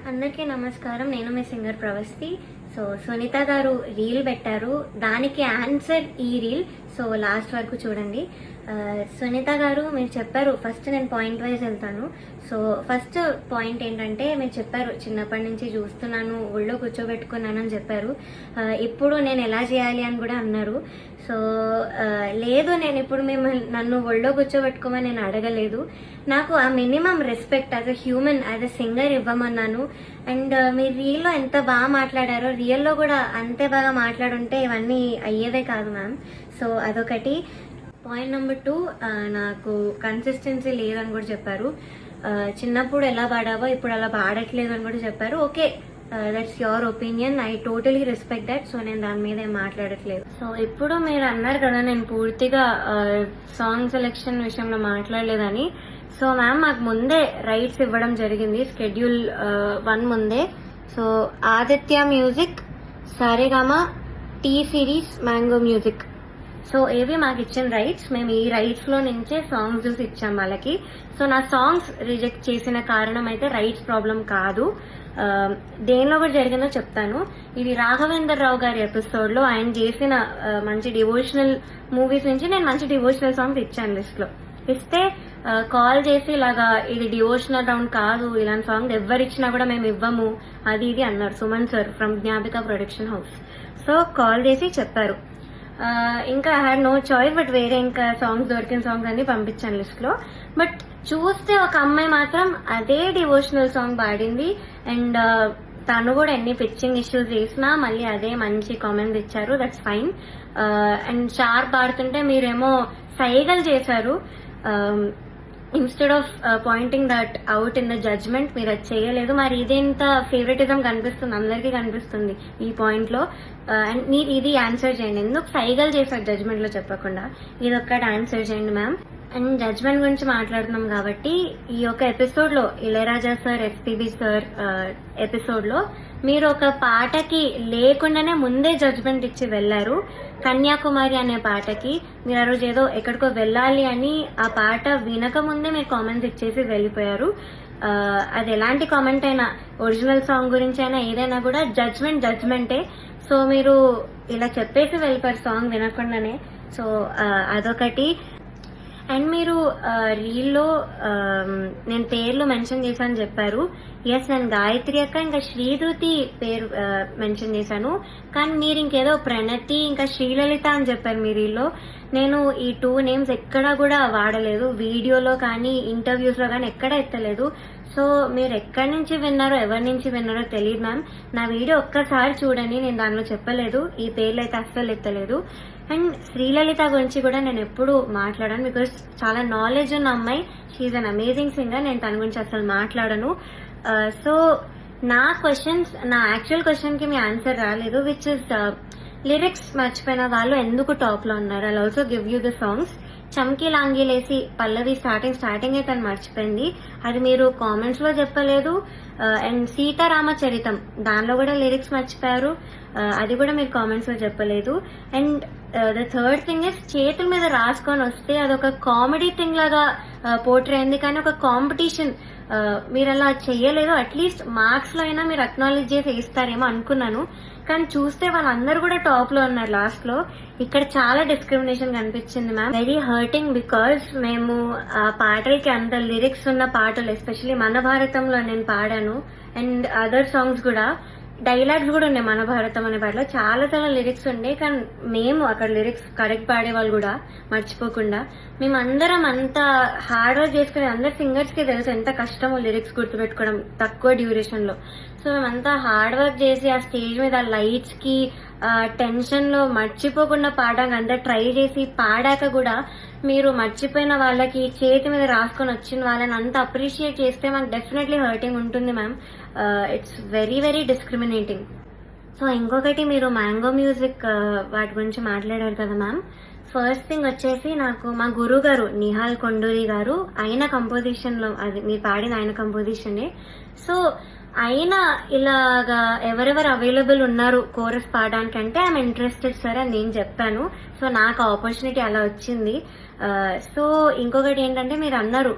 అందరికీ నమస్కారం. నేను మీ సింగర్ ప్రవస్తి. సో సునీత గారు రీల్ పెట్టారు, దానికి ఆన్సర్ ఈ రీల్. సో లాస్ట్ వరకు చూడండి. సునీత గారు మీరు చెప్పారు, ఫస్ట్ నేను పాయింట్ వైజ్ వెళ్తాను. సో ఫస్ట్ పాయింట్ ఏంటంటే, మీరు చెప్పారు చిన్నప్పటి నుంచి చూస్తున్నాను, ఒళ్ళో కూర్చోబెట్టుకున్నాను అని చెప్పారు. ఇప్పుడు నేను ఎలా చేయాలి అని కూడా అన్నారు. సో లేదు, నేను ఇప్పుడు నన్ను ఒళ్ళో కూర్చోబెట్టుకోమని నేను అడగలేదు. నాకు ఆ minimum respect as a human, as a singer ఇవ్వమన్నాను. అండ్ మీరు రీల్లో ఎంత బాగా మాట్లాడారో రియల్లో కూడా అంతే బాగా మాట్లాడుంటే ఇవన్నీ అయ్యేదే కాదు మ్యామ్. సో అదొకటి. పాయింట్ నెంబర్ 2, నాకు కన్సిస్టెన్సీ లేదని కూడా చెప్పారు. చిన్నప్పుడు ఎలా పాడావో ఇప్పుడు అలా పాడట్లేదు అని కూడా చెప్పారు. Okay, that's your opinion, I totally respect that. So నేను దాని మీద ఏం మాట్లాడట్లేదు. సో ఇప్పుడు మీరు అన్నారు కదా నేను పూర్తిగా సాంగ్ సెలెక్షన్ విషయంలో మాట్లాడలేదని. సో మ్యామ్, మాకు ముందే రైట్స్ ఇవ్వడం జరిగింది, స్కెడ్యూల్ 1 ముందే. So Aditya music, Saregama, T series, mango music, so ఏవి మాకు ఇచ్చిన రైట్స్. మేము ఈ రైట్స్ లో నుంచే సాంగ్స్ చూసి ఇచ్చాం వాళ్ళకి. సో నా సాంగ్స్ రిజెక్ట్ చేసిన కారణం అయితే రైట్స్ ప్రాబ్లం కాదు. దేనిలో కూడా జరిగిందో చెప్తాను. ఇది రాఘవేందర్ రావు గారి ఎపిసోడ్ లో ఆయన చేసిన మంచి డివోషనల్ మూవీస్ నుంచి నేను మంచి డివోషనల్ సాంగ్స్ ఇచ్చాను లిస్ట్ లో. ఇస్తే కాల్ చేసి ఇలాగా ఇది డివోషనల్ రౌండ్ కాదు, ఇలాంటి సాంగ్ ఎవరిచ్చినా కూడా మేము ఇవ్వము, అది ఇది అన్నారు Suman sir from Gnapika production house. So call చేసి చెప్పారు. ఇంకా I had no choice, but వేరే ఇంకా సాంగ్స్ దొరికిన సాంగ్స్ అన్ని పంపించాను లిస్ట్ లో. బట్ చూస్తే ఒక అమ్మాయి మాత్రం అదే డివోషనల్ సాంగ్ పాడింది. అండ్ తను కూడా ఎన్ని పిచ్చింగ్ ఇష్యూస్ చేసినా మళ్ళీ అదే మంచి కామెంట్స్ ఇచ్చారు. That's fine. అండ్ షార్ప్ పాడుతుంటే మీరేమో సైగలు చేశారు. Instead of pointing that out in the judgement, మీరు అది చేయలేదు. మరి ఇదేంత ఫేవరెటిజం కనిపిస్తుంది, అందరికీ కనిపిస్తుంది ఈ పాయింట్ లో. అండ్ మీరు ఇది ఆన్సర్ చేయండి, ఎందుకు సైగలు చేశారు జడ్జ్మెంట్ లో చెప్పకుండా, ఇది ఒక్కటి ఆన్సర్ చేయండి మ్యామ్. అండ్ జడ్జ్మెంట్ గురించి మాట్లాడుతున్నాం కాబట్టి, ఈ యొక్క ఎపిసోడ్ లో Ilaiyaraaja sir, SPB sir episode లో మీరు ఒక పాటకి లేకుండానే ముందే జడ్జ్మెంట్ ఇచ్చి వెళ్లారు. కన్యాకుమారి అనే పాటకి మీరు ఆ రోజు ఏదో ఎక్కడికో వెళ్ళాలి అని ఆ పాట వినక ముందే మీరు కామెంట్స్ ఇచ్చేసి వెళ్ళిపోయారు. అది ఎలాంటి కామెంట్ అయినా, ఒరిజినల్ సాంగ్ గురించి అయినా ఏదైనా కూడా జడ్జ్మెంటే. సో మీరు ఇలా చెప్పేసి వెళ్ళిపోయారు సాంగ్ వినకుండానే. సో అదొకటి. అండ్ మీరు రీల్లో నేను పేర్లు మెన్షన్ చేశాను చెప్పారు. ఎస్, నేను గాయత్రి అక్క ఇంకా శ్రీధృతి పేరు మెన్షన్ చేశాను. కానీ మీరు ఇంకేదో ప్రణతి ఇంకా శ్రీలలిత అని చెప్పారు మీ రీల్లో. నేను ఈ 2 నేమ్స్ ఎక్కడా కూడా వాడలేదు, వీడియోలో కానీ ఇంటర్వ్యూస్ లో కానీ ఎక్కడా ఎత్తలేదు. సో మీరు ఎక్కడి నుంచి విన్నారో, ఎవరి నుంచి విన్నారో తెలియదు మ్యామ్. నా వీడియో ఒక్కసారి చూడండి, నేను దానిలో చెప్పలేదు, ఈ పేర్లు అయితే అస్సలు ఎత్తలేదు. అండ్ శ్రీలలిత గురించి కూడా నేను ఎప్పుడు మాట్లాడాను, బికాస్ చాలా నాలెడ్జ్ ఉన్న అమ్మాయి, షీఈ్ అన్ అమేజింగ్ సింగర్. నేను తన గురించి అసలు మాట్లాడను. సో నా యాక్చువల్ క్వశ్చన్ కి మీ ఆన్సర్ రాలేదు, విచ్ ఇస్ లిరిక్స్ మర్చిపోయిన వాళ్ళు ఎందుకు టాప్ లో ఉన్నారు. I also give you the songs. చమ్కీ లాంగీలేసి పల్లవి స్టార్టింగ్ అయితే తను మర్చిపోయింది, అది మీరు కామెంట్స్ లో చెప్పలేదు. అండ్ సీతారామచరితం, దానిలో కూడా లిరిక్స్ మర్చిపోయారు, అది కూడా మీరు కామెంట్స్ లో చెప్పలేదు. And the third thing is, చేతుల మీద రాసుకొని వస్తే అదొక కామెడీ థింగ్ లాగా పోర్ట్రే అయింది, కానీ ఒక కాంపిటీషన్ మీరు అలా చెయ్యలేదు. అట్లీస్ట్ మార్క్స్ లో అయినా మీరు అక్నాలెడ్జ్ చేసి ఇస్తారేమో అనుకున్నాను, కానీ చూస్తే వాళ్ళందరూ కూడా టాప్ లో ఉన్నారు లాస్ట్ లో. ఇక్కడ చాలా డిస్క్రిమినేషన్ కనిపించింది మ్యామ్. వెరీ హర్టింగ్, బికాస్ మేము ఆ పాటలకి అంత లిరిక్స్ ఉన్న పాటలు, ఎస్పెషల్లీ మన భారతంలో నేను పాడాను. అండ్ అదర్ సాంగ్స్ కూడా డైలాగ్స్ కూడా ఉన్నాయి. మన భారతం అనే పాటలో చాలా చాలా లిరిక్స్ ఉండే, కానీ మేము అక్కడ లిరిక్స్ కరెక్ట్ పాడే వాళ్ళు కూడా మర్చిపోకుండా, మేమందరం అంత హార్డ్ వర్క్ చేసుకుని, అందరు సింగర్స్ కి తెలుసు ఎంత కష్టమో లిరిక్స్ గుర్తుపెట్టుకోవడం తక్కువ డ్యూరేషన్ లో. సో మేమంతా హార్డ్ వర్క్ చేసి ఆ స్టేజ్ మీద లైట్స్ కి టెన్షన్ లో మర్చిపోకుండా పాడడానికి అంతా ట్రై చేసి పాడాక కూడా మీరు మర్చిపోయిన వాళ్ళకి, చేతి మీద రాసుకొని వచ్చిన వాళ్ళని అంత అప్రిషియేట్ చేస్తే మాకు డెఫినెట్లీ హర్టింగ్ ఉంటుంది ma'am. It's very very discriminating. So ఇంకొకటి, మీరు మ్యాంగో మ్యూజిక్ వాటి గురించి మాట్లాడారు కదా మ్యామ్. ఫస్ట్ థింగ్ వచ్చేసి, నాకు మా గురువు గారు నిహాల్ కొండూరి గారు, ఆయన కంపోజిషన్ లో, అది మీరు పాడిన ఆయన కంపోజిషనే. సో అయినా ఇలాగా ఎవరెవరు అవైలబుల్ ఉన్నారు కోరస్ పాడడానికి అంటే ఐఎమ్ ఇంట్రెస్టెడ్ సార్ అని నేను చెప్పాను. సో నాకు ఆపర్చునిటీ అలా వచ్చింది. సో ఇంకొకటి ఏంటంటే మీరు అన్నారు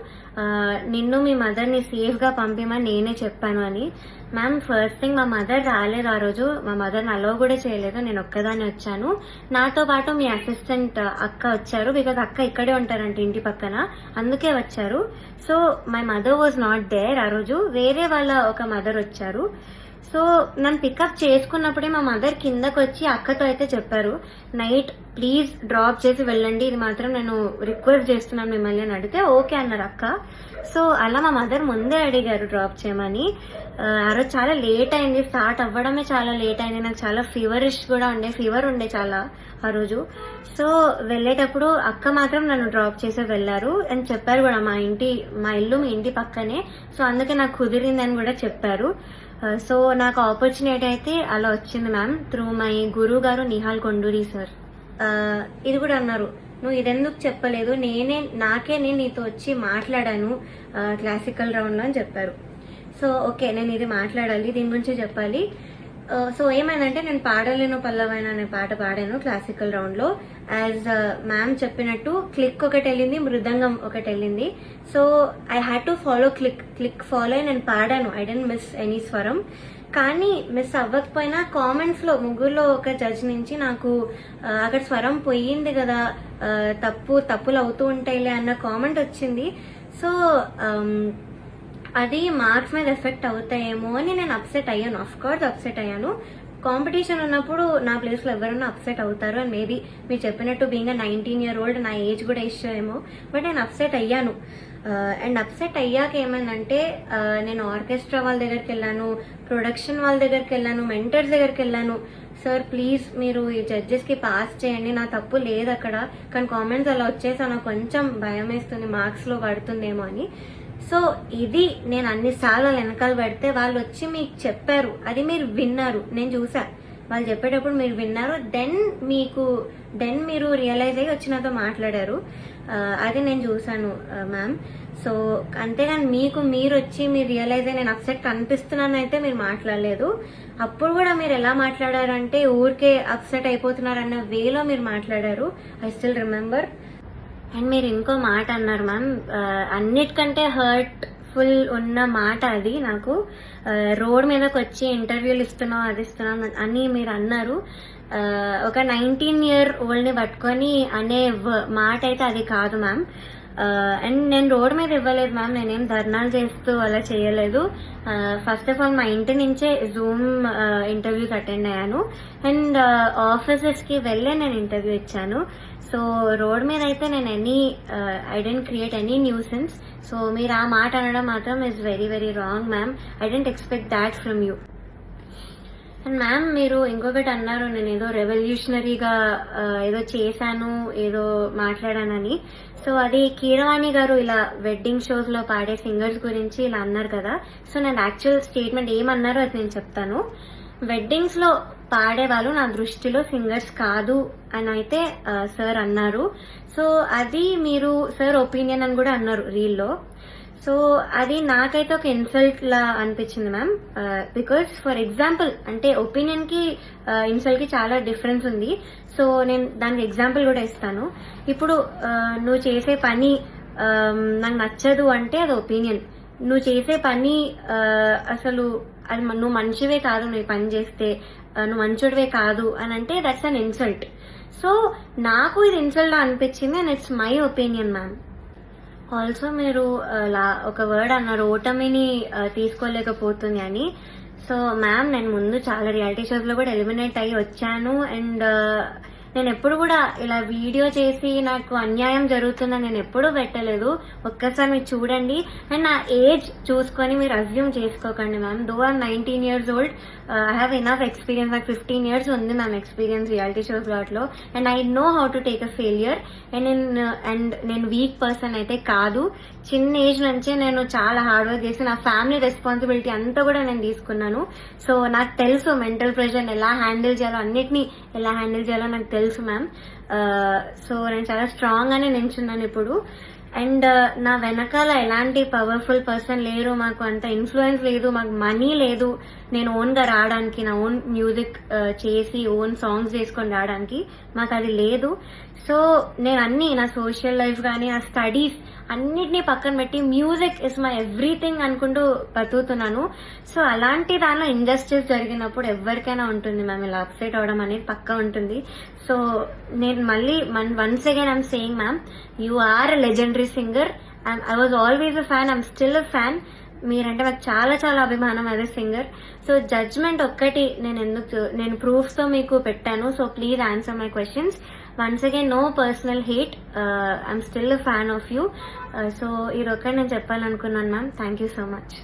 నిన్ను మీ మదర్ని సేఫ్గా పంపిమని నేనే చెప్పాను అని. మ్యామ్ ఫస్ట్ థింగ్ మా మదర్ రాలేదు ఆ రోజు, మా మదర్ని అలో కూడా చేయలేదు, నేను ఒక్కదాన్ని వచ్చాను. నాతో పాటు మీ అసిస్టెంట్ అక్క వచ్చారు, బికాజ్ అక్క ఇక్కడే ఉంటారంట ఇంటి పక్కన, అందుకే వచ్చారు. So my mother was not there ఆ రోజు, వేరే వాళ్ళ ఒక మదర్ వచ్చారు. సో నన్ను పికప్ చేసుకున్నప్పుడే మా మదర్ కిందకు వచ్చి అక్కతో అయితే చెప్పారు, నైట్ ప్లీజ్ డ్రాప్ చేసి వెళ్ళండి, ఇది మాత్రం నేను రిక్వెస్ట్ చేస్తున్నాను మిమ్మల్ని అని అడిగితే ఓకే అన్నారు అక్క. సో అలా మా మదర్ ముందే అడిగారు డ్రాప్ చేయమని. ఆ రోజు చాలా లేట్ అయింది, స్టార్ట్ అవ్వడమే చాలా లేట్ అయింది, నాకు చాలా ఫీవర్ ఉండే చాలా ఆ రోజు. సో వెళ్ళేటప్పుడు అక్క మాత్రం నన్ను డ్రాప్ చేసి వెళ్ళారు అని చెప్పారు కూడా, మా ఇల్లు మీ ఇంటి పక్కనే, సో అందుకే నాకు కుదిరిందని కూడా చెప్పారు. సో నాకు ఆపర్చునిటీ అయితే అలా వచ్చింది మ్యామ్, త్రూ మై గురువు గారు నిహాల్ కొండూరి సార్. ఇది కూడా అన్నారు, నువ్వు ఇదెందుకు చెప్పలేదు, నాకే నేను నీతో వచ్చి మాట్లాడాను క్లాసికల్ రౌండ్లో అని చెప్పారు. సో ఓకే నేను ఇది మాట్లాడాలి, దీని గురించి చెప్పాలి. సో ఏమైందంటే నేను పాడలేను పల్లవైన అనే పాట పాడాను క్లాసికల్ రౌండ్లో. యాజ్ మ్యామ్ చెప్పినట్టు క్లిక్ ఒకటి వెళ్ళింది, మృదంగం ఒకటి వెళ్ళింది. So I had to follow click follow అయి నేను పాడాను, ఐ డెంట్ మిస్ ఎనీ స్వరం. కానీ మిస్ అవ్వకపోయినా కామెంట్స్ లో ముగ్గురులో ఒక జడ్జ్ నుంచి నాకు అక్కడ స్వరం పోయింది కదా, తప్పులు అవుతూ ఉంటాయిలే అన్న కామెంట్ వచ్చింది. సో అది మార్క్స్ మీద ఎఫెక్ట్ అవుతాయేమో అని నేను అప్సెట్ అయ్యాను. ఆఫ్ కోర్స్ అప్సెట్ అయ్యాను, కాంపిటీషన్ ఉన్నప్పుడు నా ప్లేస్లో ఎవరైనా అప్సెట్ అవుతారు అని మేబీ మీరు చెప్పినట్టు బీయింగ్ 19 year old నా ఏజ్ కూడా ఇష్యూ ఏమో, బట్ నేను అప్సెట్ అయ్యాను. అండ్ అప్సెట్ అయ్యాక ఏమైందంటే నేను ఆర్కెస్ట్రా వాళ్ళ దగ్గరికి వెళ్ళాను, ప్రొడక్షన్ వాళ్ళ దగ్గరికి వెళ్ళాను, మెంటర్స్ దగ్గరికి వెళ్ళాను. సార్ ప్లీజ్ మీరు ఈ జడ్జెస్కి పాస్ చేయండి, నా తప్పు లేదు అక్కడ, కానీ కామెంట్స్ అలా వచ్చేసా నాకు కొంచెం భయం వేస్తుంది మార్క్స్లో పడుతుందేమో అని. సో ఇది నేను అన్నిసార్లు వెనకాల పెడితే వాళ్ళు వచ్చి మీకు చెప్పారు, అది మీరు విన్నారు, నేను చూసా వాళ్ళు చెప్పేటప్పుడు మీరు విన్నారు, దెన్ మీరు రియలైజ్ అయ్యి వచ్చి నాతో మాట్లాడారు, అది నేను చూసాను మ్యామ్. సో అంతేగాని మీరు వచ్చి మీరు రియలైజ్ అయ్యి నేను అప్సెట్ కనిపిస్తున్నాను అయితే మీరు మాట్లాడలేదు. అప్పుడు కూడా మీరు ఎలా మాట్లాడారంటే ఊరికే అప్సెట్ అయిపోతున్నారన్న వేలో మీరు మాట్లాడారు, ఐ స్టిల్ రిమెంబర్. అండ్ మీరు ఇంకో మాట అన్నారు మ్యామ్, అన్నిటికంటే హర్ట్ఫుల్ ఉన్న మాట అది నాకు, రోడ్ మీదకి వచ్చి ఇంటర్వ్యూలు ఇస్తున్నాం అని మీరు అన్నారు. ఒక 19 year old పట్టుకొని అనే మాట అయితే అది కాదు మ్యామ్. అండ్ నేను రోడ్ మీద ఇవ్వలేదు మ్యామ్, నేనేం ధర్నాలు చేస్తూ అలా చేయలేదు. ఫస్ట్ ఆఫ్ ఆల్ మా ఇంటి నుంచే జూమ్ ఇంటర్వ్యూస్ అటెండ్ అయ్యాను, అండ్ ఆఫీసెస్కి వెళ్ళే నేను ఇంటర్వ్యూ ఇచ్చాను. సో రోడ్ మీద అయితే నేను I didn't create any nuisance. So మీరు ఆ మాట అనడం మాత్రం is very very wrong ma'am, I didn't expect that from you. And ma'am మీరు ఇంకొకటి అన్నారు, నేను ఏదో రెవల్యూషనరీగా ఏదో చేశాను, ఏదో మాట్లాడానని. సో అది కీరవాణి గారు ఇలా వెడ్డింగ్ షోస్ లో పాడే సింగర్స్ గురించి ఇలా అన్నారు కదా. సో నేను యాక్చువల్ స్టేట్మెంట్ ఏమన్నారో అది నేను చెప్తాను. వెడ్డింగ్స్ లో పాడేవాళ్ళు నా దృష్టిలో సింగర్స్ కాదు అని అయితే సార్ అన్నారు. సో అది మీరు సార్ ఒపీనియన్ అని కూడా అన్నారు రీల్లో. సో అది నాకైతే ఒక ఇన్సల్ట్ లా అనిపించింది మ్యామ్, బికాస్ ఫర్ ఎగ్జాంపుల్ అంటే ఒపీనియన్ కి ఇన్సల్ట్ కి చాలా డిఫరెన్స్ ఉంది. సో నేను దానికి ఎగ్జాంపుల్ కూడా ఇస్తాను. ఇప్పుడు నువ్వు చేసే పని నాకు నచ్చదు అంటే అది ఒపీనియన్, నువ్వు చేసే పని అసలు అది నువ్వు మనిషివే కాదు, నువ్వు పని చేస్తే నువ్వు మంచోడివే కాదు అని అంటే దట్స్ అన్ ఇన్సల్ట్. సో నాకు ఇది ఇన్సల్ట్ లా అనిపించింది and it's my opinion ma'am. Also మీరు ఒక వర్డ్ అన్నారు, ఓటమిని తీసుకోలేకపోతుంది అని. సో మ్యామ్ నేను ముందు చాలా రియాలిటీ షోస్ లో కూడా ఎలిమినేట్ అయ్యి వచ్చాను, అండ్ నేను ఎప్పుడు కూడా ఇలా వీడియో చేసి నాకు అన్యాయం జరుగుతుందని నేను ఎప్పుడూ పెట్టలేదు. ఒక్కసారి మీరు చూడండి, అండ్ నా ఏజ్ చూసుకొని మీరు అజ్యూమ్ చేసుకోకండి ma'am. Though are 19 years old, I have enough experience. నాకు 15 years ఉంది మ్యామ్ ఎక్స్పీరియన్స్ రియాలిటీ షోస్ వాటిలో, and I know how to take a failure. And నేను వీక్ పర్సన్ అయితే కాదు. చిన్న ఏజ్ నుంచే నేను చాలా హార్డ్ వర్క్ చేసి నా ఫ్యామిలీ రెస్పాన్సిబిలిటీ అంతా కూడా నేను తీసుకున్నాను. సో నాకు తెలుసు మెంటల్ ప్రెషర్ ఎలా హ్యాండిల్ చేయాలో, అన్నిటినీ ఎలా హ్యాండిల్ చేయాలో నాకు తెలుసు మ్యామ్. సో నేను చాలా స్ట్రాంగ్ గానే నిల్చున్నాను ఇప్పుడు. అండ్ నా వెనకాల ఎలాంటి పవర్ఫుల్ పర్సన్ లేరు, మాకు అంత ఇన్ఫ్లుయెన్స్ లేదు, మాకు మనీ లేదు నేను ఓన్గా రావడానికి, నా ఓన్ మ్యూజిక్ చేసి ఓన్ సాంగ్స్ చేసుకొని రావడానికి మాకు అది లేదు. సో నేను అన్ని నా సోషల్ లైఫ్ కానీ నా స్టడీస్ అన్నిటినీ పక్కన పెట్టి మ్యూజిక్ ఇస్ మై ఎవ్రీథింగ్ అనుకుంటూ బతుకుతున్నాను. సో అలాంటి దానిలో ఇంజస్టిస్ జరిగినప్పుడు ఎవరికైనా ఉంటుంది మ్యామ్, ఇలా అప్సెట్ అవడం అనేది పక్కా ఉంటుంది. సో నేను మళ్ళీ once again I'm saying ma'am, you are a legendary singer. I was always a fan, I'm still a fan. మీరంటే నాకు చాలా చాలా అభిమానం as a singer. So judgement ఒక్కటి నేను ప్రూఫ్స్ తో మీకు పెట్టాను. So please answer my questions. Once again no personal hate, I'm still a fan of you. So ఇదొక్కటి నేను చెప్పాలనుకున్నాను ma'am. Thank you so much.